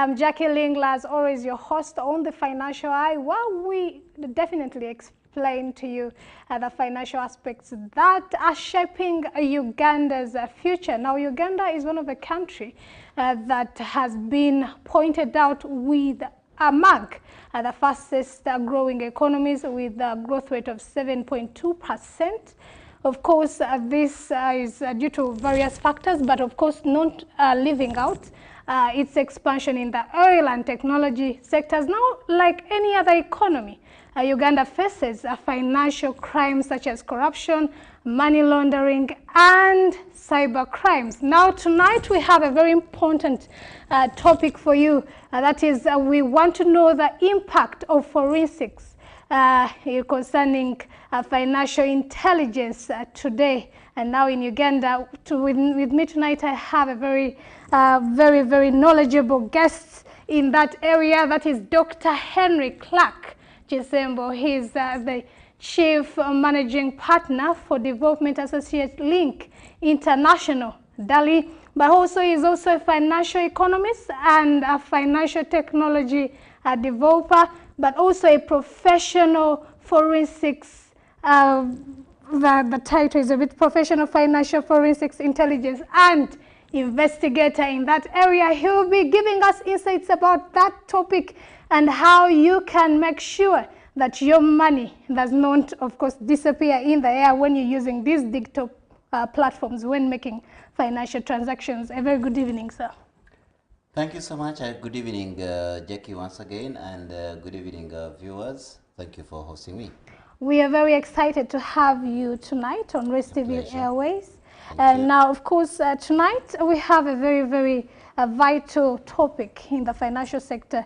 I'm Jackie Lingla, as always, your host on the Financial Eye, where we definitely explain to you the financial aspects that are shaping Uganda's future. Now, Uganda is one of the countries that has been pointed out with among the fastest growing economies with a growth rate of 7.2%. Of course, this is due to various factors, but of course not leaving out its expansion in the oil and technology sectors. Now, like any other economy, Uganda faces financial crimes such as corruption, money laundering, and cyber crimes. Now, tonight we have a very important topic for you. That is, we want to know the impact of forensics concerning financial intelligence today. And now in Uganda, with me tonight, I have a very knowledgeable guest in that area. That is Dr. Henry Clarke Kisembo. He is the Chief Managing Partner for Development Associate Link International, Dali, but also he is also a financial economist and a financial technology developer, but also a professional forensics. The title is a bit professional financial forensics intelligence and investigator in that area. He will be giving us insights about that topic and how you can make sure that your money does not, of course, disappear in the air when you're using these digital platforms when making financial transactions. A very good evening, sir. Thank you so much. Good evening, Jackie, once again, and good evening, viewers. Thank you for hosting me. We are very excited to have you tonight on Race TV Airways. Now, of course, tonight we have a very vital topic in the financial sector,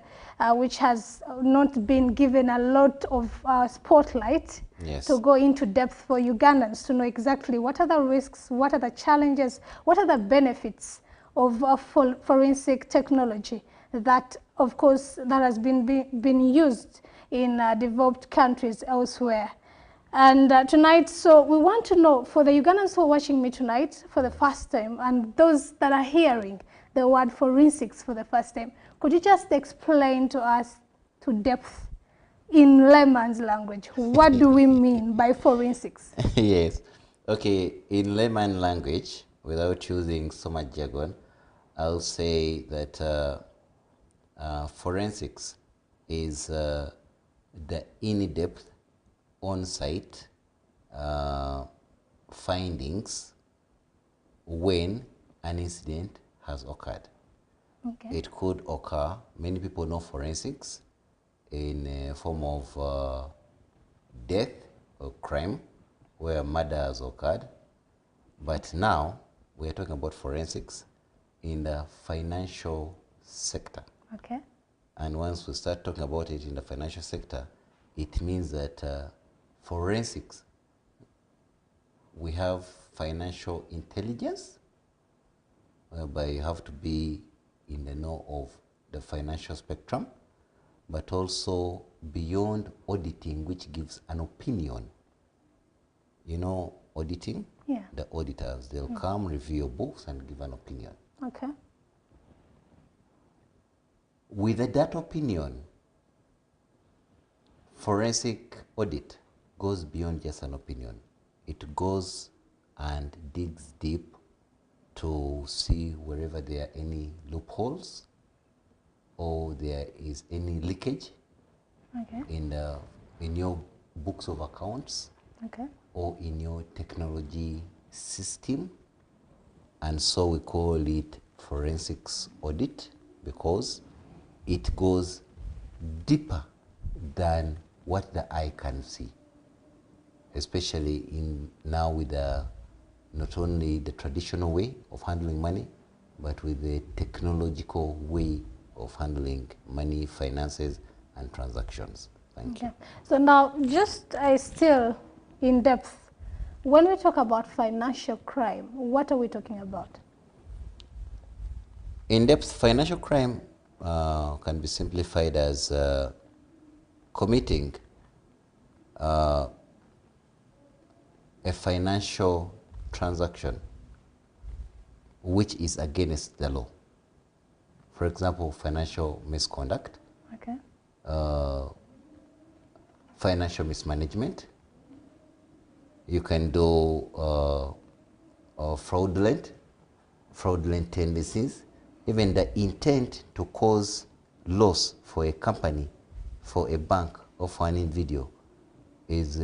which has not been given a lot of spotlight. Yes. To go into depth for Ugandans to know exactly what are the risks, what are the challenges, what are the benefits of forensic technology that, of course, that has been used in developed countries elsewhere. And tonight, so we want to know, for the Ugandans who are watching me tonight for the first time, and those that are hearing the word forensics for the first time, could you just explain to us to depth in layman's language, what do we mean by forensics? Yes. Okay, in layman language, without using so much jargon, I'll say that forensics is the in-depth, on-site findings when an incident has occurred. Okay. It could occur, many people know forensics in a form of death or crime where murder has occurred. But now we are talking about forensics in the financial sector. Okay. And once we start talking about it in the financial sector, it means that forensics, we have financial intelligence, whereby you have to be in the know of the financial spectrum, but also beyond auditing, which gives an opinion. You know, auditing? Yeah. The auditors, they'll come, review your books, and give an opinion. Okay. With that opinion, forensic audit goes beyond just an opinion. It goes and digs deep to see wherever there are any loopholes or there is any leakage. Okay. In your books of accounts. Okay. Or in your technology system. And so we call it forensics audit because it goes deeper than what the eye can see, especially in now with not only the traditional way of handling money, but with the technological way of handling money, finances, and transactions. Thank you. So now, just still in depth, when we talk about financial crime, what are we talking about? In depth, financial crime can be simplified as committing a financial transaction which is against the law. for example, financial misconduct, Okay. financial mismanagement. You can do fraudulent tendencies, even the intent to cause loss for a company, for a bank, or for an individual is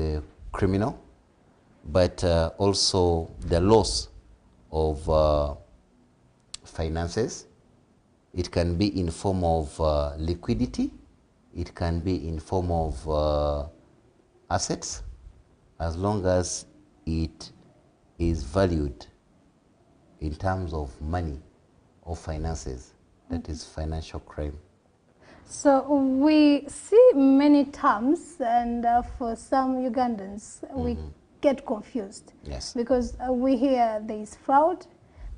criminal. But also the loss of finances. It can be in form of liquidity. It can be in form of assets, as long as it is valued in terms of money or finances. That is financial crime. So we see many terms, and for some Ugandans, we get confused. Yes. Because we hear there is fraud,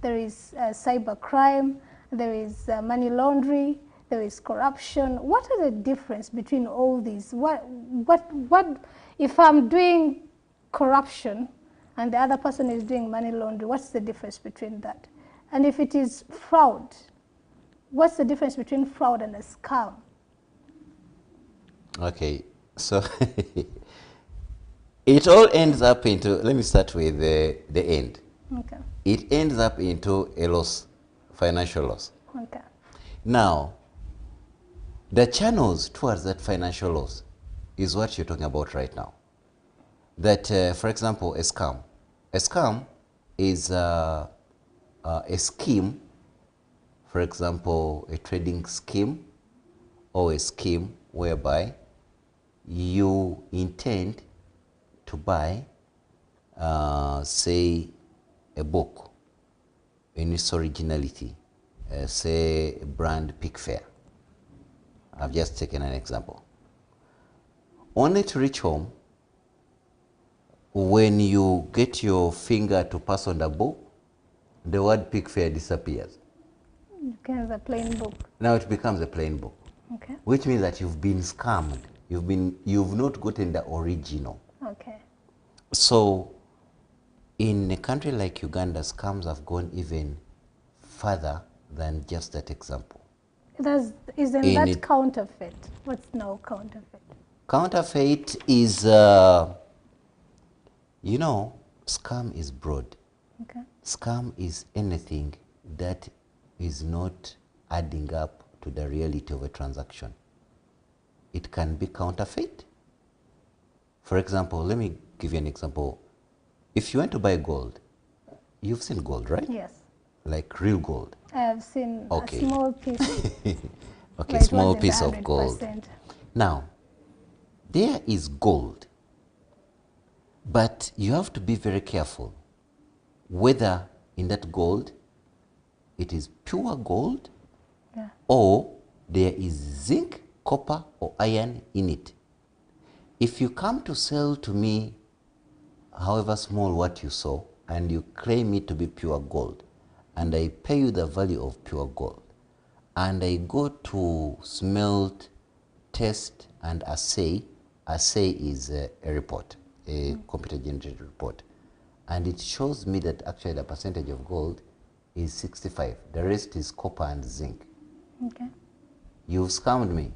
there is cyber crime, there is money laundering, there is corruption. What are the difference between all these? What if I'm doing corruption and the other person is doing money laundering, what's the difference between that? And if it is fraud, what's the difference between fraud and a scam? Okay, so it all ends up into, let me start with the end. Okay. It ends up into a loss, financial loss. Okay. Now, the channels towards that financial loss is what you're talking about right now. That, for example, a scam. A scam is a scheme, for example, a trading scheme or a scheme whereby you intend to buy, say, a book in its originality, say, a brand Pick Fair. I've just taken an example. Only to reach home, when you get your finger to pass on the book, the word Pick Fair disappears. It becomes a plain book. Now it becomes a plain book. Okay. Which means that you've been scammed. You've not gotten the original. Okay. So in a country like Uganda, scams have gone even further than just that example. Isn't that counterfeit? What's now counterfeit? Counterfeit is, you know, scam is broad. Okay. Scam is anything that is not adding up to the reality of a transaction. It can be counterfeit. For example, let me give you an example. If you want to buy gold, you've seen gold, right? Yes. Like real gold. I have seen Okay. a small piece. Okay, small piece of 100%. gold. Now, there is gold, but you have to be very careful whether in that gold it is pure gold, Yeah. or there is zinc, copper, or iron in it. If you come to sell to me, however small what you saw, and you claim it to be pure gold, and I pay you the value of pure gold, and I go to smelt, test, and assay is a report, a computer-generated report, and it shows me that actually the percentage of gold is 65. The rest is copper and zinc. Okay. You've scammed me.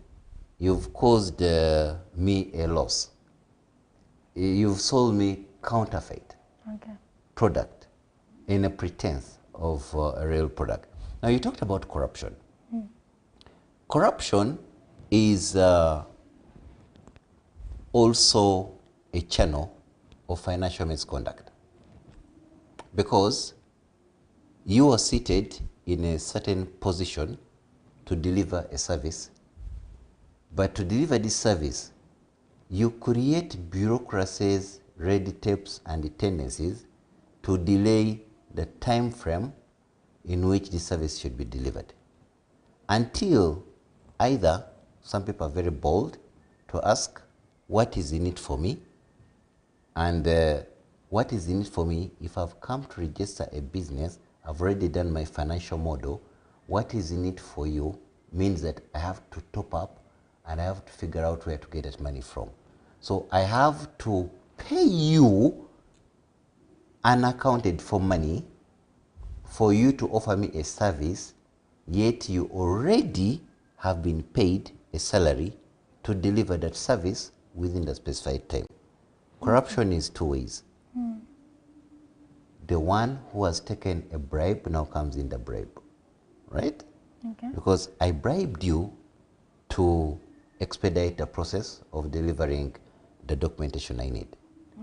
You've caused me a loss. You've sold me counterfeit Okay. product in a pretense of a real product. Now, you talked about corruption. Corruption is also a channel of financial misconduct, because you are seated in a certain position to deliver a service, but to deliver this service, you create bureaucracies, red tapes, and tendencies to delay the time frame in which the service should be delivered, until either some people are very bold to ask, what is in it for me? And what is in it for me? If I've come to register a business, I've already done my financial model. What is in it for you means that I have to top up, and I have to figure out where to get that money from. So I have to pay you unaccounted for money for you to offer me a service yet you already have been paid a salary to deliver that service within the specified time. Corruption is two ways. The one who has taken a bribe now comes in the bribe, right? Okay. Because I bribed you to expedite the process of delivering the documentation I need.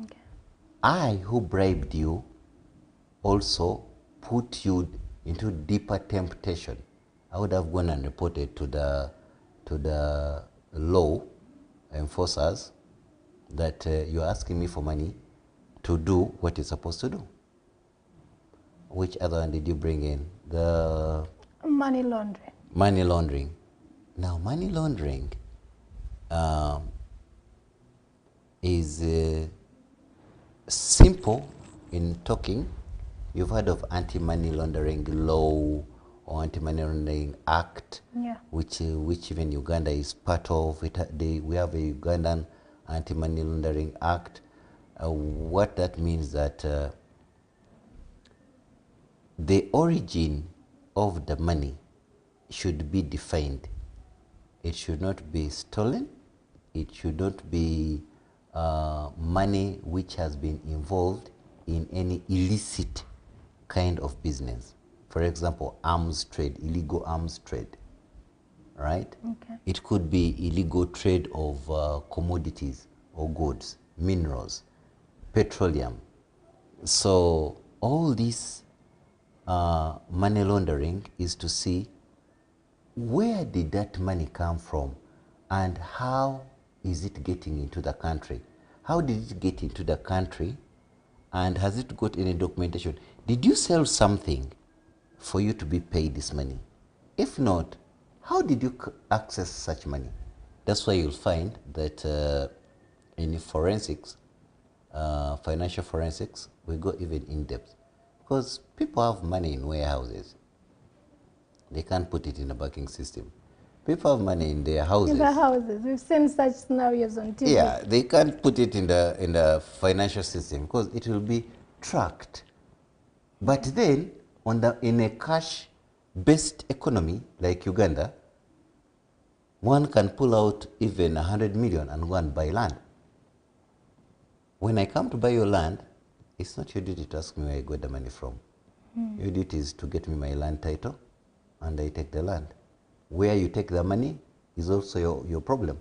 Okay. I, who bribed you, also put you into deeper temptation. I would have gone and reported to the law enforcers that you're asking me for money to do what you're supposed to do. Which other one did you bring in? The Money laundering. money laundering. Now, money laundering is simple in talking. You've heard of anti-money laundering law or anti-money laundering act, Yeah. which even Uganda is part of. We have a Ugandan anti-money laundering act. What that means that the origin of the money should be defined. It should not be stolen. It should not be money which has been involved in any illicit kind of business. For example, arms trade, illegal arms trade, right? Okay. It could be illegal trade of commodities or goods, minerals, petroleum. So all this money laundering is to see where did that money come from and how is it getting into the country? How did it get into the country and has it got any documentation? Did you sell something for you to be paid this money? If not, how did you access such money? That's why you'll find that in forensics, financial forensics, we go even in depth. Because people have money in warehouses. They can't put it in a banking system. People have money in their houses. In the houses. We've seen such scenarios on TV. Yeah, they can't put it in the financial system because it will be tracked. But then, in a cash-based economy like Uganda, one can pull out even 100 million and go and buy land. When I come to buy your land, it's not your duty to ask me where I got the money from. Your duty is to get me my land title, and I take the land. Where you take the money is also your problem.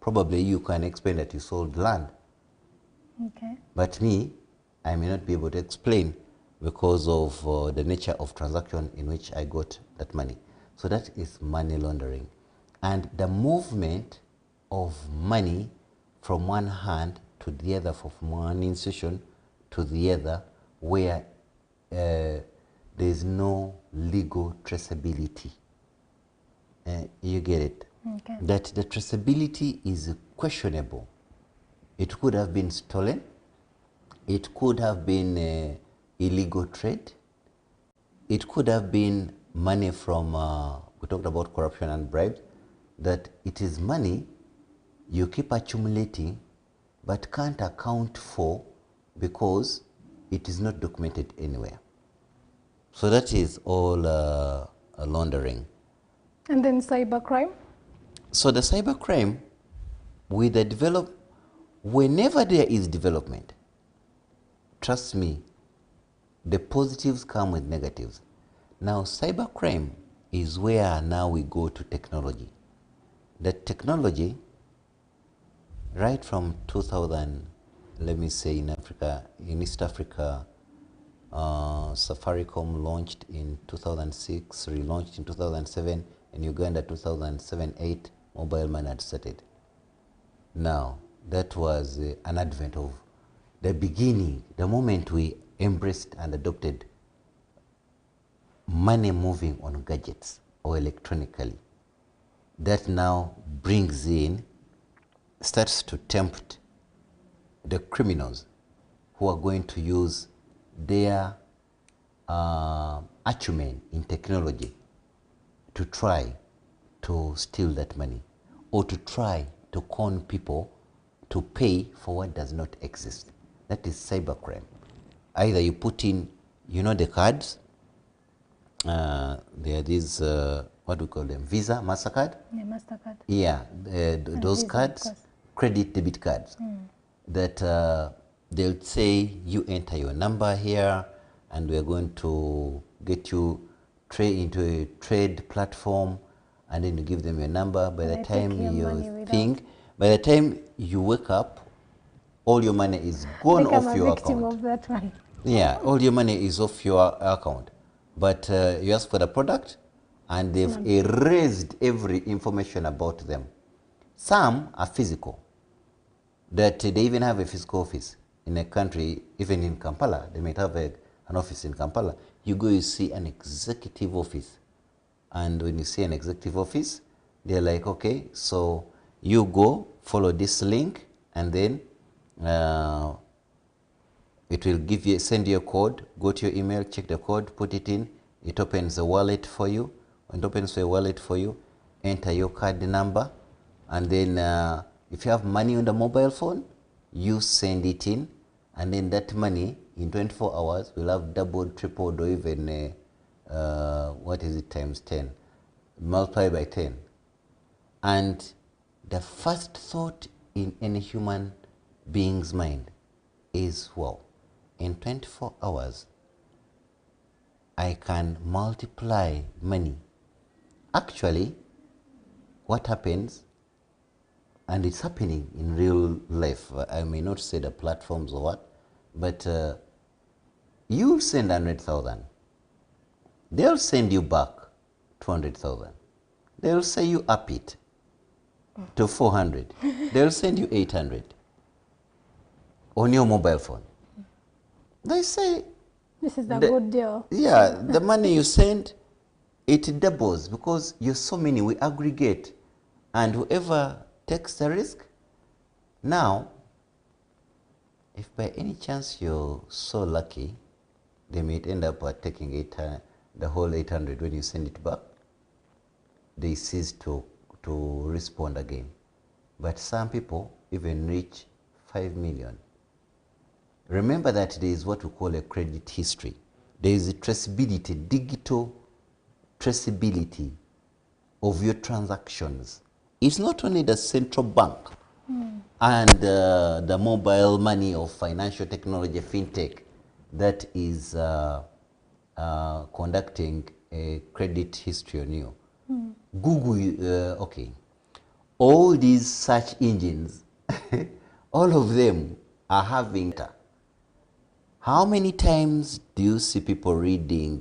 Probably you can explain that you sold land. Okay. But me, I may not be able to explain because of the nature of transaction in which I got that money. So that is money laundering. And the movement of money from one hand to the other, from one institution to the other, where there is no legal traceability. You get it? Okay. That the traceability is questionable. It could have been stolen. It could have been illegal trade. It could have been money from, we talked about corruption and bribes, that it is money you keep accumulating but can't account for because it is not documented anywhere. So that is all laundering. And then cybercrime? So the cybercrime, with the whenever there is development, trust me, the positives come with negatives. Now, cybercrime is where now we go to technology. The technology, right from 2000, let me say in Africa, in East Africa, Safaricom launched in 2006, relaunched in 2007, in Uganda 2007-8, mobile money had started. Now, that was an advent of the beginning, the moment we embraced and adopted money moving on gadgets or electronically. That now brings in, starts to tempt the criminals who are going to use their acumen in technology to try to steal that money or to try to con people to pay for what does not exist. That is cybercrime. Either you put in, the cards, there are these, what do we call them, Visa, MasterCard? Yeah, MasterCard. Yeah, those Visa, cards, credit debit cards, that they'll say you enter your number here and we're going to get you into a trade platform, and then you give them your number. By the time by the time you wake up, all your money is gone off your account. Of that one. Yeah, all your money is off your account. But you ask for the product and they've erased every information about them. Some are physical, that they even have a physical office in a country, even in Kampala. They might have an office in Kampala. You go, you see an executive office. And when you see an executive office, they're like, okay, so you go, follow this link, and then it will give you, send you a code, go to your email, check the code, put it in, it opens a wallet for you. When it opens a wallet for you, enter your card number, and then if you have money on the mobile phone, you send it in, and then that money in 24 hours will have doubled, tripled, or even what is it, times 10, multiplied by 10. And the first thought in any human being's mind is, well, in 24 hours, I can multiply money. Actually, what happens, and it's happening in real life, I may not say the platforms or what, but you send 100,000. They'll send you back 200,000. They'll say you up it to 400. They'll send you 800 on your mobile phone. They say, this is a good deal. Yeah, the money you send, it doubles because you're so many, we aggregate. And whoever takes the risk, now, if by any chance you're so lucky, they may end up taking the whole 800. When you send it back, they cease to respond again. But some people even reach 5 million. Remember that there is what we call a credit history. There is a traceability, digital traceability of your transactions. It's not only the central bank and the mobile money of financial technology, fintech, that is conducting a credit history on you. Google, okay, all these search engines, all of them are having data. How many times do you see people reading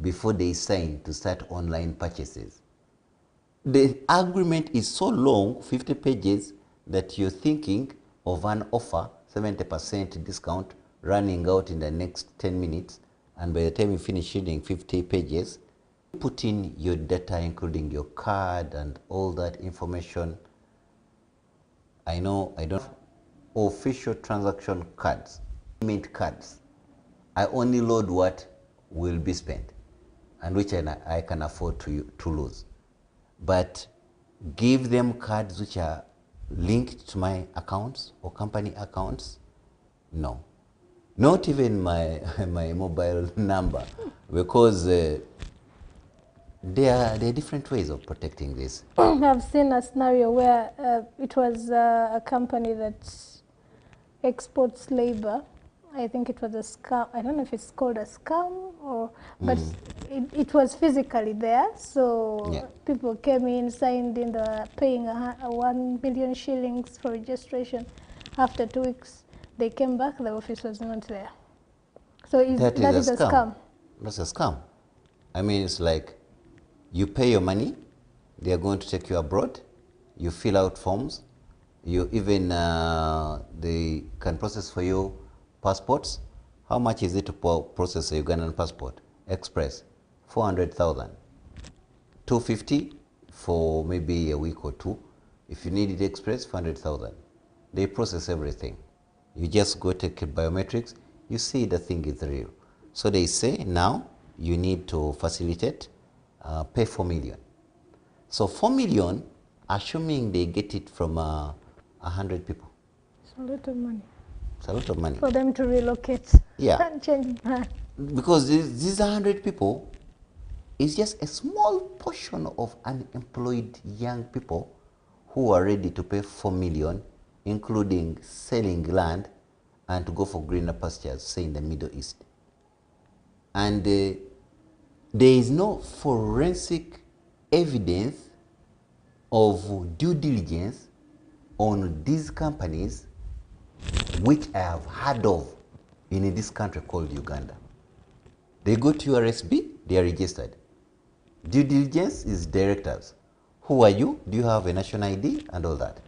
before they sign to start online purchases? The agreement is so long, 50 pages, that you're thinking of an offer, 70% discount, running out in the next 10 minutes, and by the time you finish reading 50 pages, you put in your data, including your card and all that information. I know I don't have official transaction cards, payment cards. I only load what will be spent and which I can afford to lose. But give them cards which are linked to my accounts or company accounts? No. Not even my mobile number, because there are different ways of protecting this. I've seen a scenario where it was a company that exports labor. I think it was a scam. I don't know if it's called a scam or, but it was physically there. So people came in, signed in, paying 1 million shillings for registration. After 2 weeks, they came back, the office was not there. So that is a scam. That's a scam. I mean, it's like you pay your money, they are going to take you abroad, you fill out forms, you even, they can process for you passports. How much is it to process a Ugandan passport? Express, 400,000. 250 for maybe a week or two. If you need it express, 400,000. They process everything. You just go take biometrics, you see the thing is real. So they say now you need to facilitate, pay 4 million. So 4 million, assuming they get it from 100 people. It's a lot of money. It's a lot of money. For them to relocate. Yeah. And change brand. because these 100 people is just a small portion of unemployed young people who are ready to pay 4 million, including selling land and to go for greener pastures, say in the Middle East. And there is no forensic evidence of due diligence on these companies, which I have heard of in this country called Uganda. They go to URSB, they are registered. Due diligence is directors. Who are you? Do you have a national ID and all that?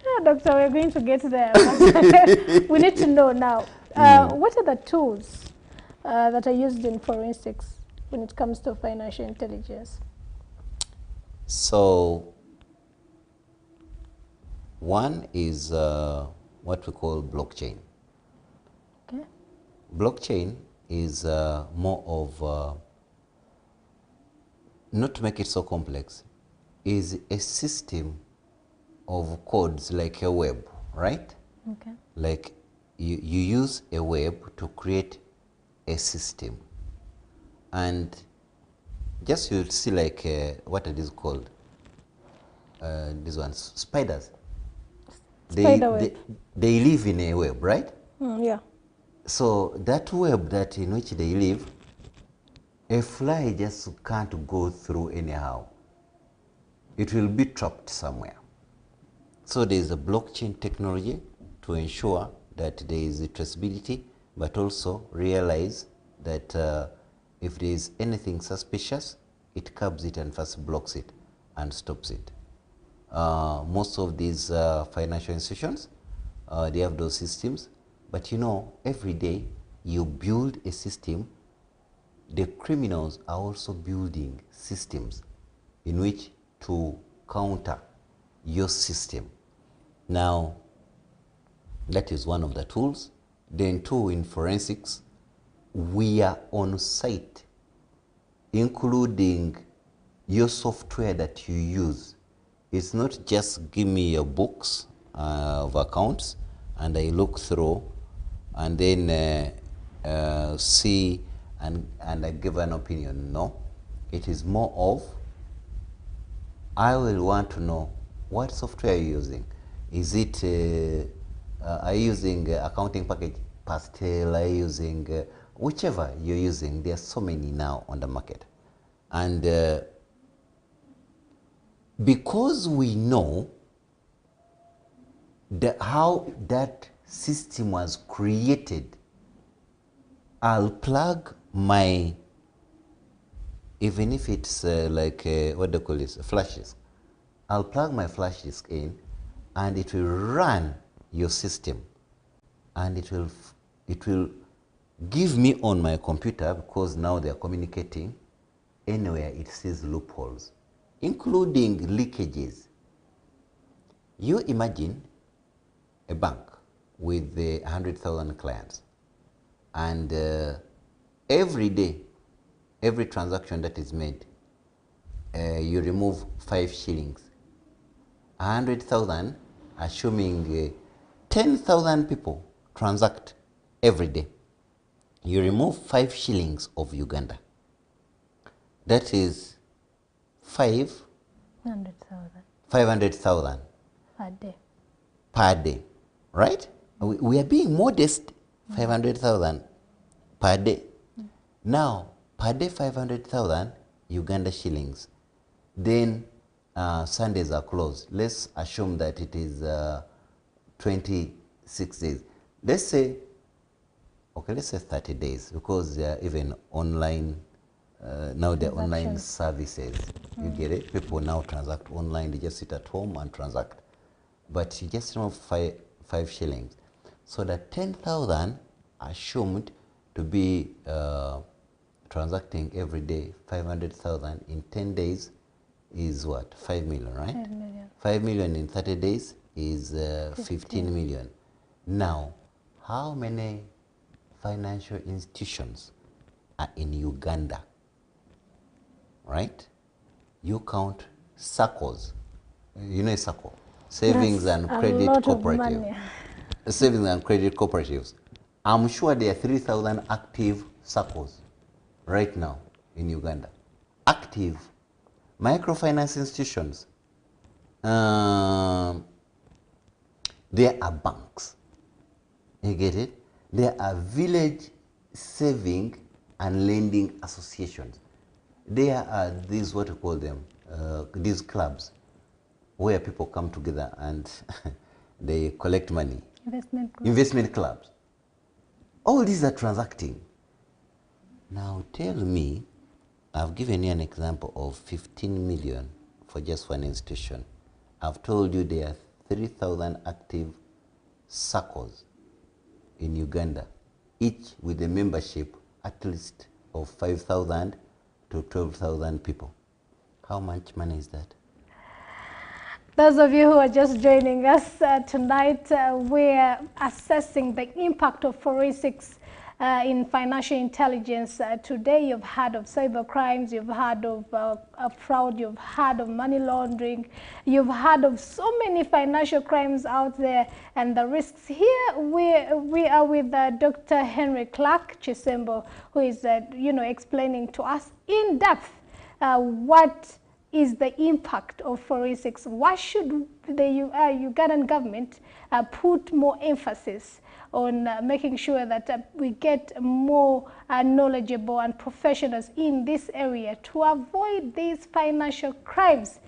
Yeah, Doctor, we're going to get there. But we need to know now, what are the tools that are used in forensics when it comes to financial intelligence? So, one is what we call blockchain. Okay. Blockchain is more of, not to make it so complex, is a system of codes like a web, right? Okay. Like you use a web to create a system. And just you'll see like what it is called, these ones, spiders. Spider web. They live in a web, right? Yeah. So that web that in which they live, a fly just can't go through anyhow. It will be trapped somewhere. So there is a blockchain technology to ensure that there is a traceability, but also realize that if there is anything suspicious, it curbs it and first blocks it and stops it. Most of these financial institutions, they have those systems, but you know, every day you build a system, the criminals are also building systems in which to counter your system. Now, that is one of the tools. Then two, in forensics, we are on site, including your software that you use. It's not just give me your books of accounts and I look through and then see and I give an opinion. No, it is more of, I will want to know what software are you using. Is it, are you using accounting package, Pastel, are you using, whichever you're using, there are so many now on the market. And because we know how that system was created, I'll plug my, even if it's like, what do you call this, flash disk, I'll plug my flash disk in and it will run your system, and it will give me on my computer, because now they are communicating, anywhere it sees loopholes, including leakages. You imagine a bank with 100,000 clients, and every day, every transaction that is made, you remove 5 shillings. 100,000, assuming 10,000 people transact every day. You remove 5 shillings of Uganda. That is 500,000 per day, right? We are being modest, 500,000 per day. Now, per day 500,000 Uganda shillings. Then Sundays are closed. Let's assume that it is 26 days. Let's say, okay, let's say 30 days, because there are even online, now there are online services. You get it? People now transact online. They just sit at home and transact. But you just remove 5 shillings. So that 10,000 assumed to be transacting every day, 500,000 in 10 days is what? 5 million, right? 5 million. 5 million in 30 days is 15 million. Now, how many financial institutions are in Uganda? Right? You count SACCOs. You know a SACCO? Savings and Credit Cooperative. Savings and Credit Cooperatives. I'm sure there are 3,000 active circles right now in Uganda. Active microfinance institutions. There are banks. You get it? There are village saving and lending associations. There are these, what you call them, these clubs where people come together and they collect money. Investment group. Investment clubs. All these are transacting. Now tell me, I've given you an example of 15 million for just one institution. I've told you there are 3,000 active circles in Uganda, each with a membership at least of 5,000 to 12,000 people. How much money is that? Those of you who are just joining us tonight, we're assessing the impact of forensics in financial intelligence. Today you've heard of cyber crimes, you've heard of fraud, you've heard of money laundering, you've heard of so many financial crimes out there and the risks. Here we are with Dr. Henry Clarke Kisembo, who is explaining to us in depth what is the impact of forensics. Why should the Ugandan government put more emphasis on making sure that we get more knowledgeable and professionals in this area to avoid these financial crimes?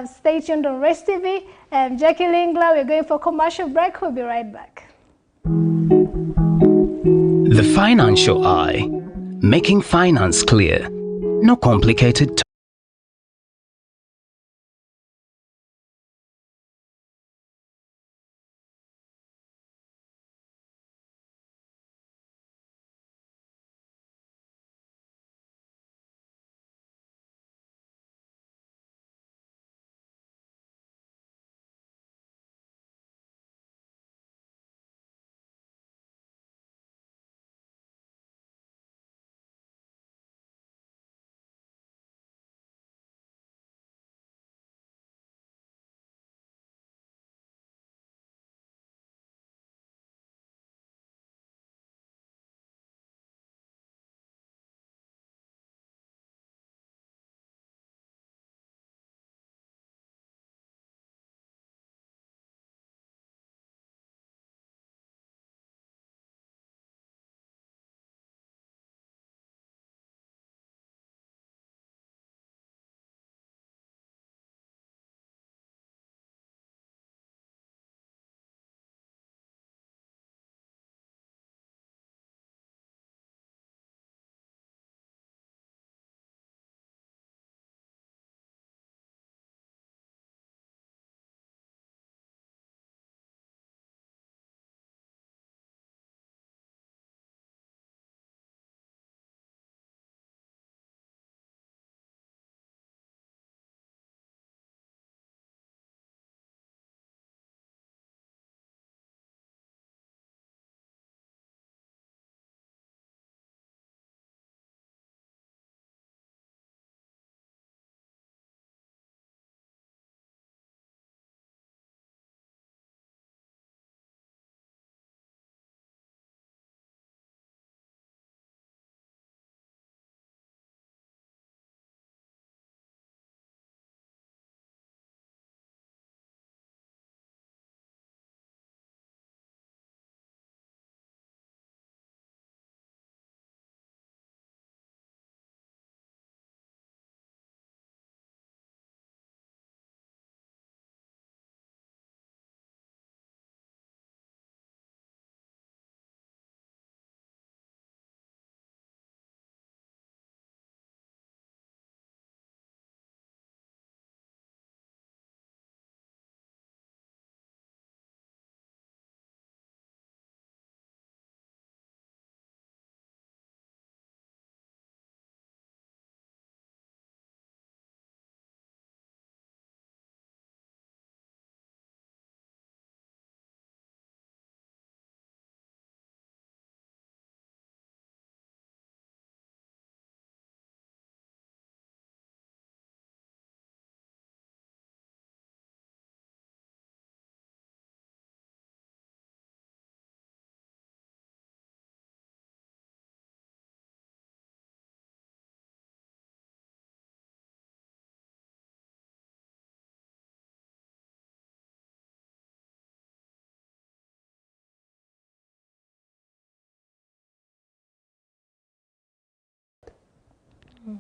Stay tuned on Race TV. I'm Jackie Lingla. We're going for a commercial break. We'll be right back. The Financial Eye, making finance clear, no complicated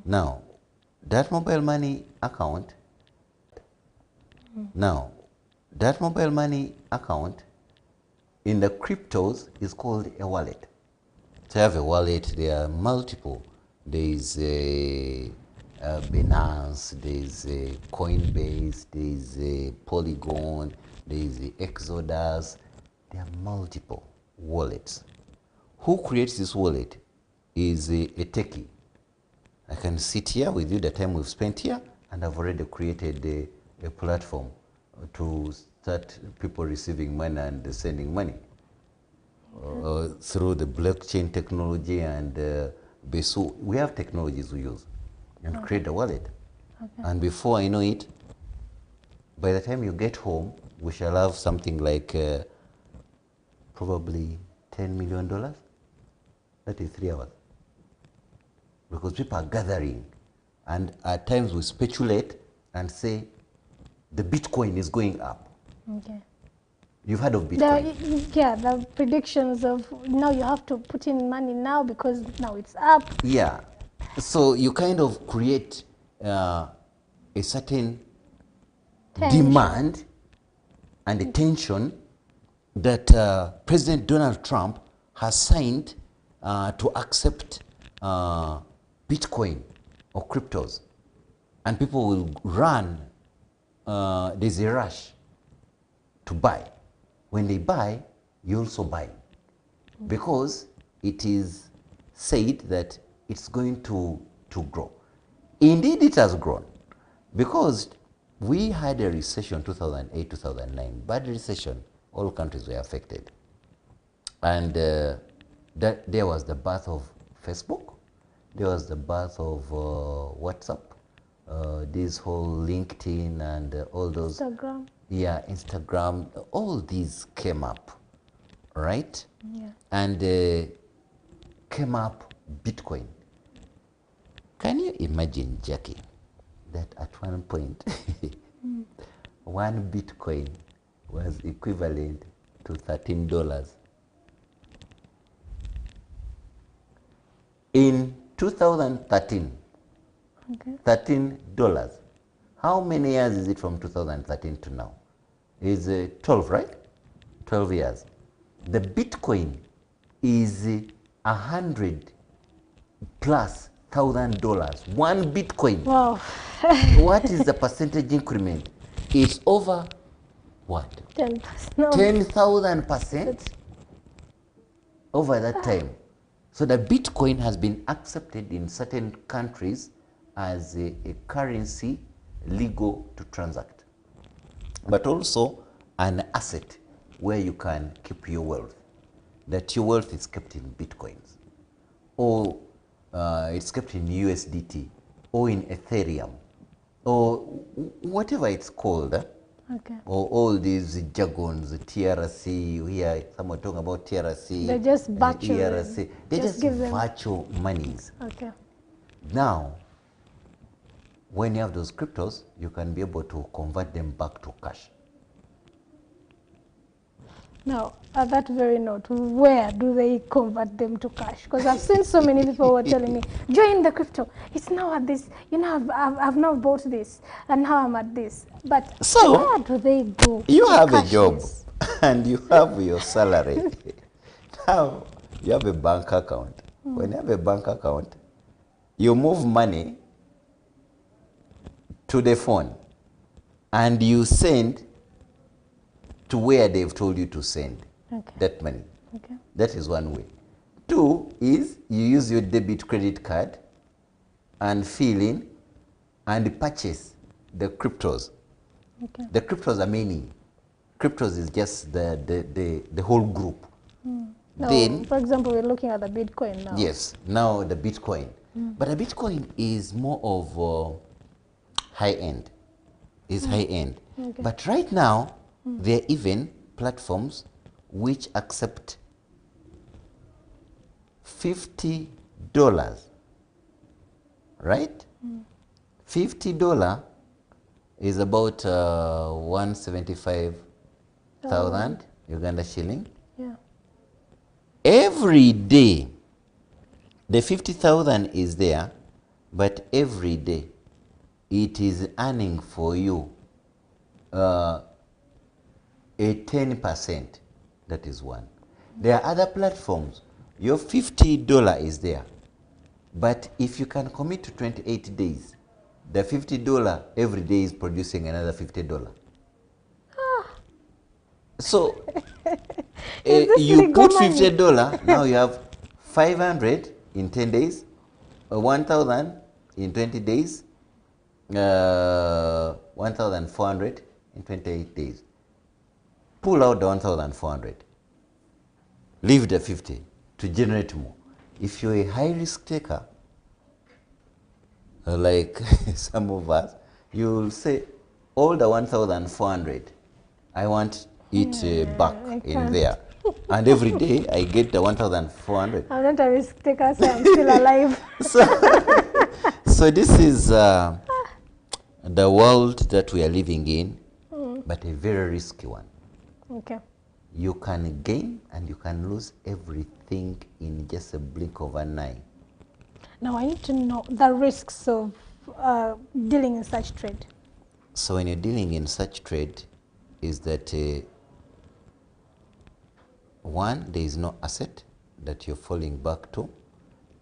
Now, that mobile money account, now, that mobile money account in the cryptos is called a wallet. To have a wallet, there are multiple. There is a Binance, there is a Coinbase, there is a Polygon, there is the Exodus. There are multiple wallets. Who creates this wallet is a techie. I can sit here with you the time we've spent here, and I've already created a platform to start people receiving money and sending money through the blockchain technology and Besu. We have technologies we use and create a wallet. And before I know it, by the time you get home, we shall have something like probably $10 million. That is 3 hours. Because people are gathering, and at times we speculate and say the Bitcoin is going up. Okay. You've heard of Bitcoin? The predictions of now you have to put in money now because now it's up. Yeah. So you kind of create a certain demand and a tension that President Donald Trump has signed to accept Bitcoin or cryptos. And people will run, there's a rush to buy. When they buy, you also buy. Because it is said that it's going to grow. Indeed, it has grown. Because we had a recession 2008, 2009, bad recession, all countries were affected. And there was the birth of Facebook, there was the birth of WhatsApp, this whole LinkedIn and all those. Instagram. Yeah, Instagram, all these came up, right? Yeah. And came up Bitcoin. Can you imagine, Jackie, that at one point, 1 Bitcoin was equivalent to $13. In 2013, $13. How many years is it from 2013 to now? Is 12, right? 12 years. The Bitcoin is $100 plus $1,000. 1 Bitcoin. Wow. What is the percentage increment? It's over what? 10%. No. 10,000% over that time. So the Bitcoin has been accepted in certain countries as a currency legal to transact, but also an asset where you can keep your wealth. That your wealth is kept in Bitcoins, or it's kept in USDT, or in Ethereum, or whatever it's called. Or all these jargons, TRC, here someone talking about TRC. They're just virtual. ERC. They're just virtual monies. Okay. Now, when you have those cryptos, you can be able to convert them back to cash. Now, at that very note, where do they convert them to cash? Because I've seen so many people who are telling me, join the crypto. It's now at this, you know, I've now bought this, and now I'm at this. But so, where do they go? You have a job, and you have your salary. Now, you have a bank account. When you have a bank account, you move money to the phone, and you send to where they've told you to send that money. That is one way. 2 is you use your debit credit card and fill in and purchase the cryptos. The cryptos are many. Cryptos is just the whole group. Now, then, for example, we're looking at the Bitcoin now. Yes, now the Bitcoin. But the Bitcoin is more of high end. Is high end. But right now, there are even platforms which accept $50, right? $50 is about 175,000 Uganda shilling. Yeah. Every day, the 50,000 is there, but every day it is earning for you a 10%. That is one. There are other platforms. Your $50 is there. But if you can commit to 28 days, the $50 every day is producing another $50. So you put $50, now you have 500 in 10 days, 1,000 in 20 days, 1,400 in 28 days. Pull out the 1,400, leave the 50 to generate more. If you're a high risk taker, like some of us, you'll say, all the 1,400, I want it back in there. And every day I get the 1,400. I'm not a risk taker, so I'm still alive. So this is the world that we are living in, but a very risky one. Okay. You can gain and you can lose everything in just a blink of an eye. Now I need to know the risks of dealing in such trade. So when you're dealing in such trade, is that one, there is no asset that you're falling back to.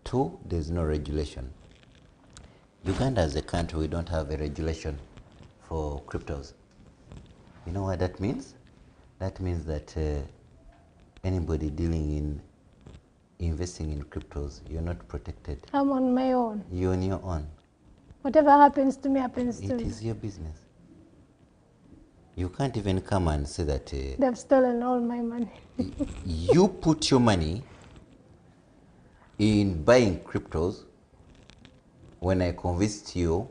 Two, there is no regulation. Uganda as a country, we don't have a regulation for cryptos. You know what that means? That means that anybody dealing in investing in cryptos, you're not protected. I'm on my own. You're on your own. Whatever happens to me happens to me. It is your business. You can't even come and say that They've stolen all my money. you put your money in buying cryptos. When I convinced you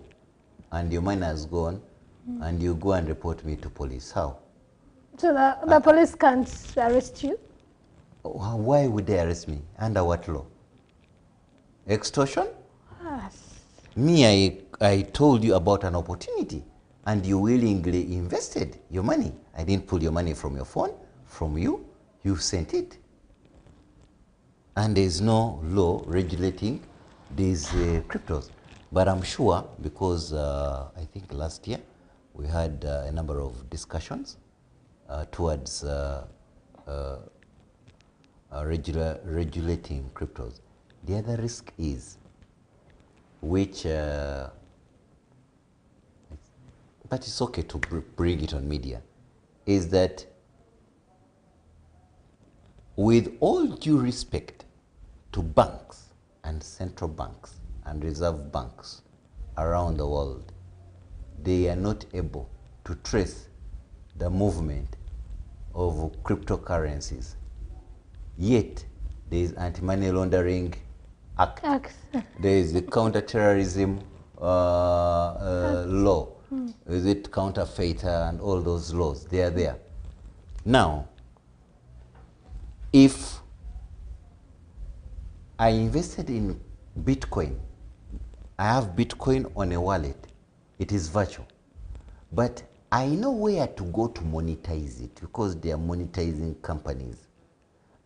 and your money has gone, and you go and report me to police, how? So the police can't arrest you? Why would they arrest me? Under what law? Extortion? Yes. Me, I told you about an opportunity and you willingly invested your money. I didn't pull your money from your phone, from you. You sent it. And there's no law regulating these cryptos. But I'm sure, because I think last year we had a number of discussions towards regulating cryptos. The other risk is, which, but it's okay to bring it on media, is that with all due respect to banks and central banks and reserve banks around the world, they are not able to trace the movement of cryptocurrencies. Yet, there is anti-money laundering act. There is the counter-terrorism law. Is it counterfeit and all those laws? They are there. Now, if I invested in Bitcoin, I have Bitcoin on a wallet, it is virtual. But I know where to go to monetize it, because they are monetizing companies.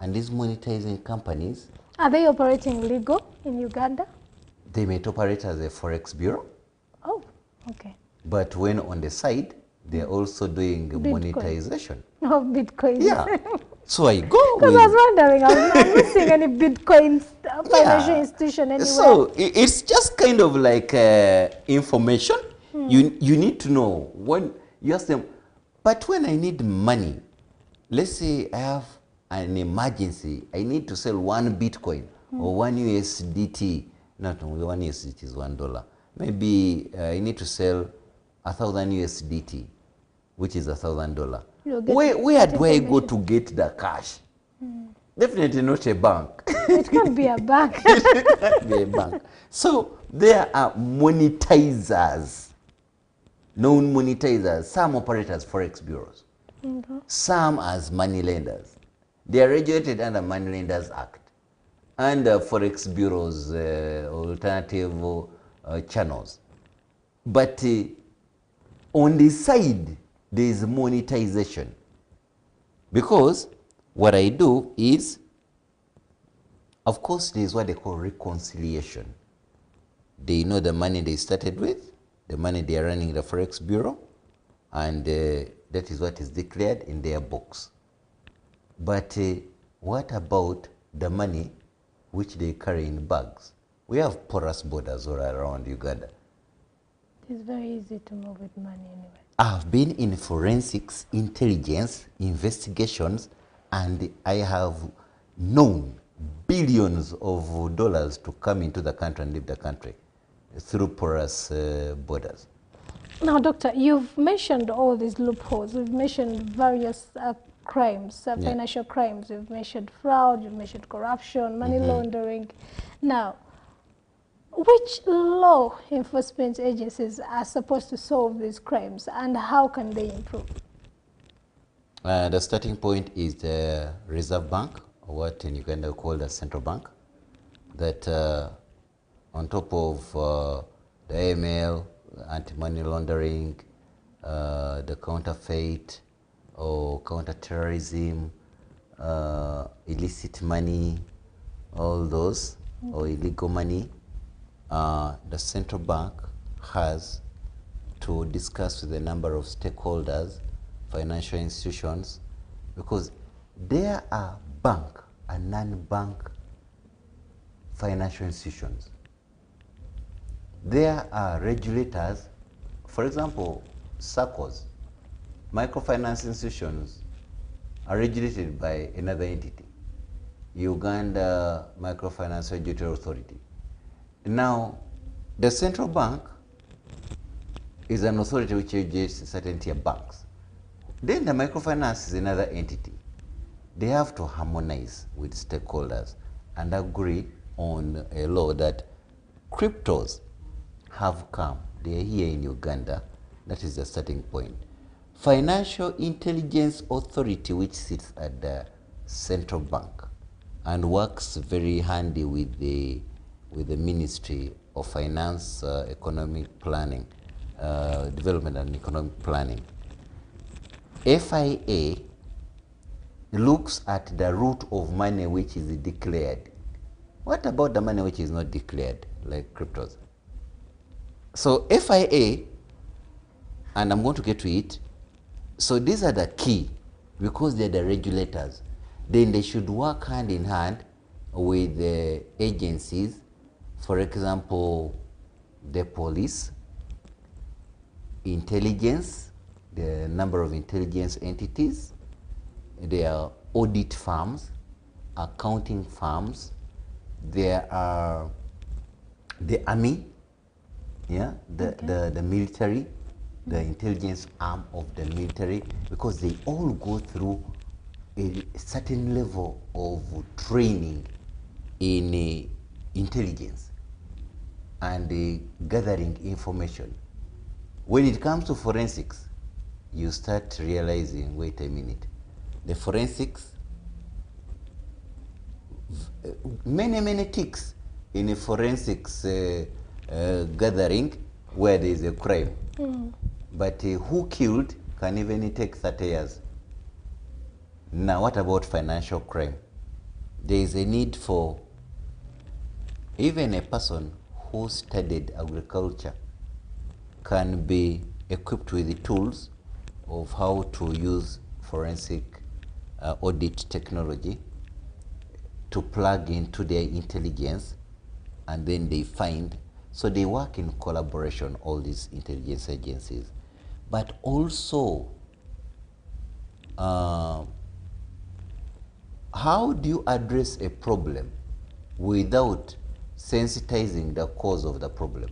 And these monetizing companies... Are they operating legal in Uganda? They may operate as a forex bureau. Oh, okay. But when on the side, they're also doing Bitcoin. monetization. Oh, Bitcoin. Yeah. So I go Because I was wondering, I'm not seeing any Bitcoin financial institution anywhere. So it's just kind of like information. You need to know when you ask them. But when I need money, let's say I have an emergency, I need to sell one Bitcoin or one USDT. Not only one USDT is $1. Maybe I need to sell 1,000 USDT, which is $1,000. Where do I go to get the cash? Definitely not a bank. It can't be a bank. It can't be a bank. So there are monetizers, known monetizers. Some operate as forex bureaus. Some as money lenders. They are regulated under Money Lenders Act and forex bureaus, alternative channels. But on the side, there is monetization. Because what I do is, of course, there is what they call reconciliation. They know the money they started with, the money they are running the Forex Bureau, and that is what is declared in their books. But what about the money which they carry in bags? We have porous borders all around Uganda. It's very easy to move with money anyway. I've been in forensics, intelligence, investigations, and I have known billions of dollars to come into the country and leave the country through porous borders. Now, Doctor, you've mentioned all these loopholes. You've mentioned various crimes, financial crimes. You've mentioned fraud, you've mentioned corruption, money laundering. Now, which law enforcement agencies are supposed to solve these crimes, and how can they improve? The starting point is the Reserve Bank, or what in Uganda we call the central bank, that on top of the AML, anti-money laundering, the counterfeit or counter-terrorism, illicit money, all those, or illegal money, the central bank has to discuss with a number of stakeholders, financial institutions, because there are bank and non-bank financial institutions. There are regulators, for example, SACCOs, microfinance institutions are regulated by another entity, Uganda Microfinance Regulatory Authority. Now, the central bank is an authority which regulates certain tier banks. Then the microfinance is another entity. They have to harmonize with stakeholders and agree on a law that cryptos have come. They are here in Uganda. That is the starting point. Financial Intelligence Authority, which sits at the central bank and works very handy with the Ministry of Finance, Economic Planning, Development and Economic Planning. FIA looks at the root of money which is declared. What about the money which is not declared, like cryptos? So FIA, and I'm going to get to it, so these are the key, because they're the regulators. Then they should work hand in hand with the agencies, for example, the police, intelligence, the number of intelligence entities, there are audit firms, accounting firms, there are the army, the military, the intelligence arm of the military, because they all go through a certain level of training in intelligence and gathering information. When it comes to forensics, you start realizing, wait a minute, the forensics, many ticks in a forensics gathering where there is a crime. But who killed can even take 30 years. Now, what about financial crime? There is a need for even a person who studied agriculture can be equipped with the tools of how to use forensic audit technology to plug into their intelligence, and then they find, so they work in collaboration, all these intelligence agencies. But also, how do you address a problem without sensitizing the cause of the problem?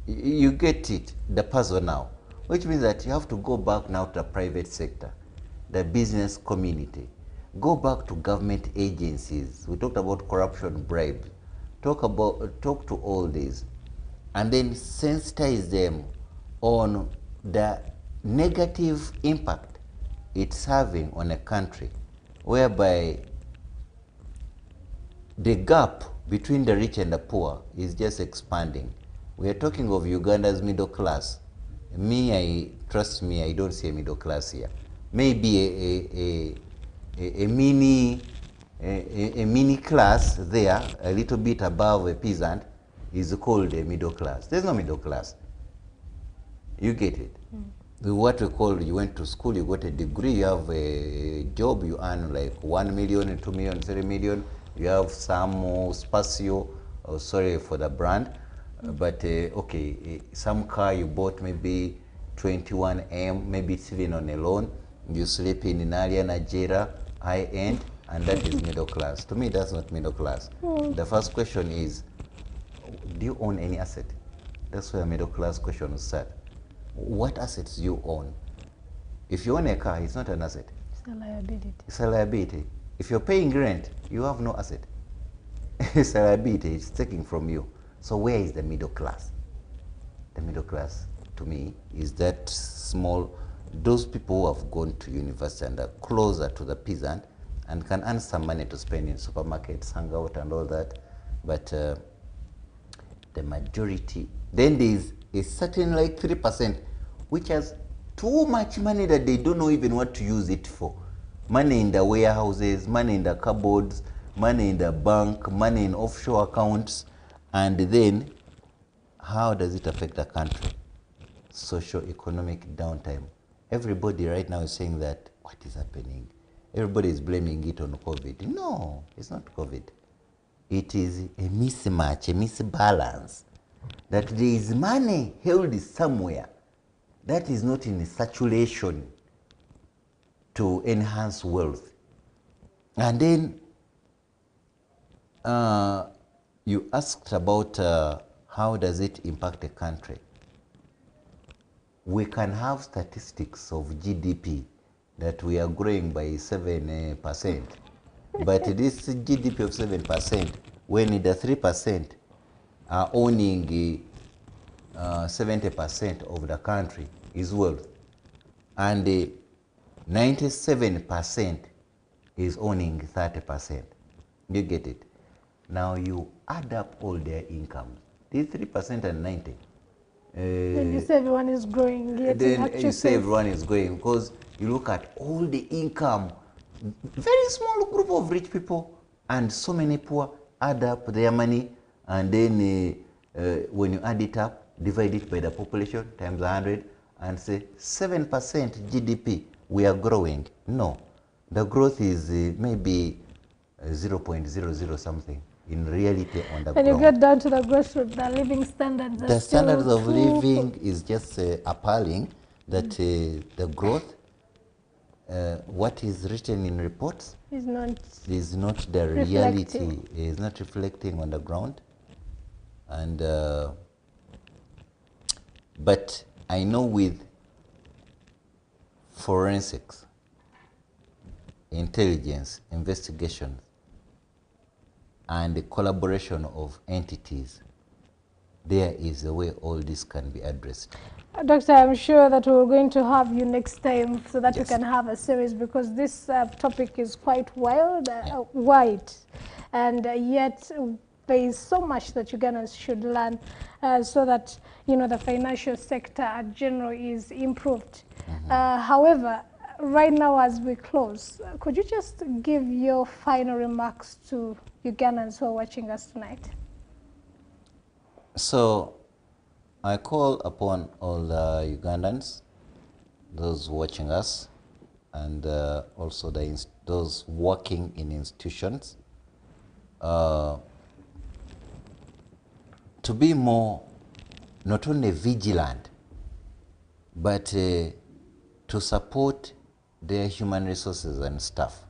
You get it, the puzzle now, which means that you have to go back now to the private sector, the business community, go back to government agencies. We talked about corruption, bribes. Talk to all these, and then sensitize them on the negative impact it's having on a country, whereby the gap between the rich and the poor is just expanding. We are talking of Uganda's middle class. Trust me, I don't see a middle class here. Maybe a mini class there, a little bit above a peasant, is called a middle class. There's no middle class. You get it? What we call, you went to school, you got a degree, you have a job, you earn like 1 million, 2 million, 3 million. You have some spatio, sorry for the brand, but okay, some car you bought maybe 21M, maybe it's even on a loan. You sleep in Inalia, Nigeria, high end, and that is middle class. To me, that's not middle class. The first question is, do you own any asset? That's where middle class question is set. What assets do you own? If you own a car, it's not an asset. It's a liability. It's a liability. If you're paying rent, you have no asset. It's a liability, it's taking from you. So where is the middle class? The middle class, to me, is that small, those people who have gone to university and are closer to the peasant and can earn some money to spend in supermarkets, hang out and all that. But the majority, then there is a certain like 3%, which has too much money that they don't know even what to use it for. Money in the warehouses, money in the cupboards, money in the bank, money in offshore accounts. And then, how does it affect the country? Socio-economic downtime. Everybody right now is saying that, what is happening? Everybody is blaming it on COVID. No, it's not COVID. It is a mismatch, a misbalance. That there is money held somewhere that is not in saturation to enhance wealth. And then you asked about how does it impact a country. We can have statistics of GDP that we are growing by 7%. But this GDP of 7%, when the 3% are owning 70% of the country is wealth, and 97% is owning 30%. You get it? Now you add up all their incomes, these 3% and 90. Then you say everyone is growing. Yet Then you say everyone is growing because you look at all the income, very small group of rich people and so many poor, add up their money, and then when you add it up, divide it by the population times 100 and say 7% GDP, we are growing. No, the growth is maybe 0.00 something in reality on the ground. And you get down to the growth rate, the living standards. The standards of living is just appalling that the growth, what is written in reports is not the reality, is not reflecting on the ground. And but I know with forensics, intelligence, investigation, and the collaboration of entities, there is a way all this can be addressed. Doctor, I'm sure that we're going to have you next time so that Yes. we can have a series, because this topic is quite wild, wide, and yet there is so much that Ugandans should learn so that, you know, the financial sector in general is improved. However, right now as we close, could you just give your final remarks to Ugandans who are watching us tonight? So I call upon all the Ugandans, those watching us, and also those working in institutions, to be more, not only vigilant, but to support their human resources and staff,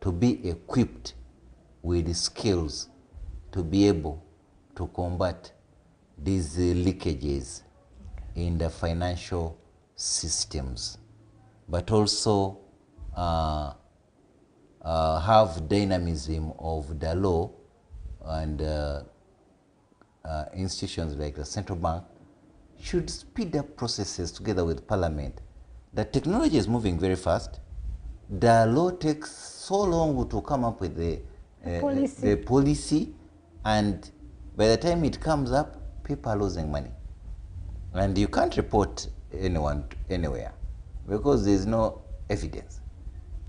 to be equipped with the skills to be able to combat these leakages in the financial systems, but also have dynamism of the law and institutions like the central bank should speed up processes together with parliament. The technology is moving very fast. The law takes so long to come up with the policy, and by the time it comes up, people are losing money. And you can't report anyone anywhere because there's no evidence.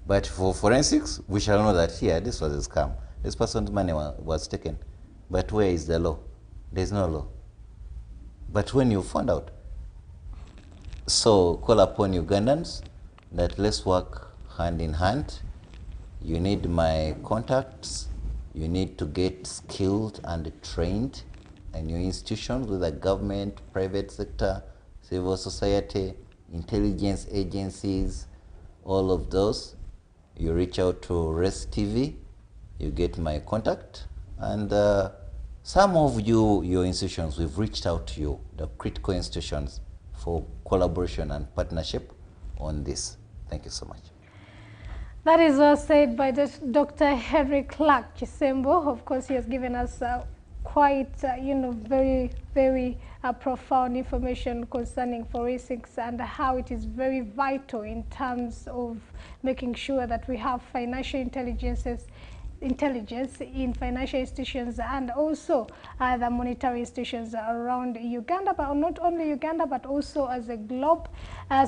But for forensics, we shall know that here, this was a scam. This person's money was taken. But where is the law? There's no law. But when you found out, so call upon Ugandans that let's work hand in hand. You need my contacts. You need to get skilled and trained in your institutions, with the government, private sector, civil society, intelligence agencies, all of those. You reach out to RES TV, you get my contact, and some of you, your institutions, we've reached out to you, the critical institutions, for collaboration and partnership on this. Thank you so much. That is all said by Dr. Henry Clarke Kisembo. Of course, he has given us quite, very, very profound information concerning forensics and how it is very vital in terms of making sure that we have financial intelligence in financial institutions and also the monetary institutions around Uganda, but not only Uganda, but also as a globe.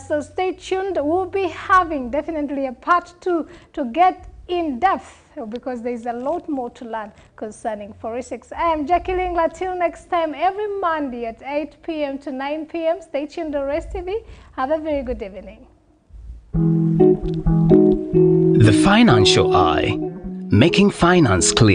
So stay tuned. We'll be having definitely a part 2 to get in depth, because there is a lot more to learn concerning forensics. I am Jackie Lingla. Till next time, every Monday at 8 p.m. to 9 p.m. Stay tuned to RES TV. Have a very good evening. The Financial Eye, making finance clear.